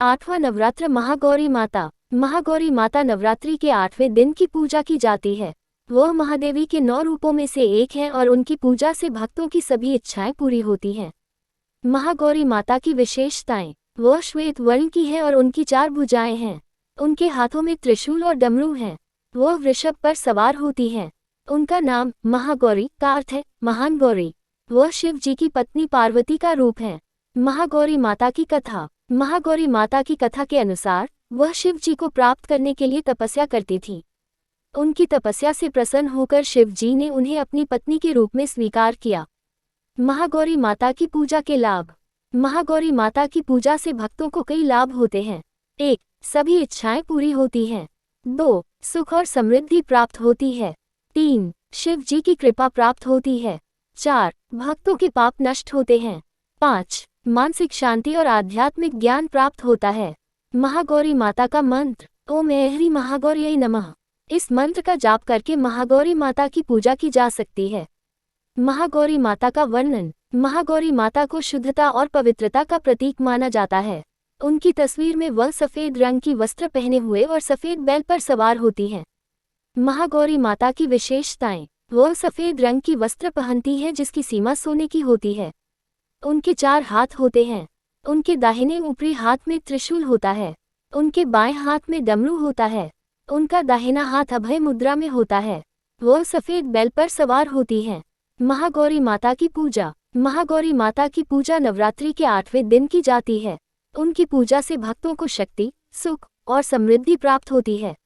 आठवां नवरात्र महागौरी माता। महागौरी माता नवरात्रि के 8वें दिन की पूजा की जाती है। वह महादेवी के 9 रूपों में से एक है और उनकी पूजा से भक्तों की सभी इच्छाएं पूरी होती हैं। महागौरी माता की विशेषताएं। वह श्वेत वर्ण की है और उनकी 4 भुजाएं हैं। उनके हाथों में त्रिशूल और डमरू हैं। वह वृषभ पर सवार होती हैं। उनका नाम महागौरी का अर्थ है महान गौरी। वह शिव जी की पत्नी पार्वती का रूप है। महागौरी माता की कथा। महागौरी माता की कथा के अनुसार वह शिव जी को प्राप्त करने के लिए तपस्या करती थी। उनकी तपस्या से प्रसन्न होकर शिव जी ने उन्हें अपनी पत्नी के रूप में स्वीकार किया। महागौरी माता की पूजा के लाभ। महागौरी माता की पूजा से भक्तों को कई लाभ होते हैं। 1. सभी इच्छाएं पूरी होती हैं। 2. सुख और समृद्धि प्राप्त होती है। 3. शिव जी की कृपा प्राप्त होती है। 4. भक्तों के पाप नष्ट होते हैं। 5. मानसिक शांति और आध्यात्मिक ज्ञान प्राप्त होता है। महागौरी माता का मंत्र। ओम ऐं महागौर्यै नमः। इस मंत्र का जाप करके महागौरी माता की पूजा की जा सकती है। महागौरी माता का वर्णन। महागौरी माता को शुद्धता और पवित्रता का प्रतीक माना जाता है। उनकी तस्वीर में वह सफेद रंग की वस्त्र पहने हुए और सफेद बैल पर सवार होती हैं। महागौरी माता की विशेषताएं। वह सफेद रंग की वस्त्र पहनती है जिसकी सीमा सोने की होती है। उनके 4 हाथ होते हैं। उनके दाहिने ऊपरी हाथ में त्रिशूल होता है। उनके बाएं हाथ में डमरू होता है। उनका दाहिना हाथ अभय मुद्रा में होता है। वह सफेद बैल पर सवार होती हैं। महागौरी माता की पूजा। महागौरी माता की पूजा नवरात्रि के 8वें दिन की जाती है। उनकी पूजा से भक्तों को शक्ति, सुख और समृद्धि प्राप्त होती है।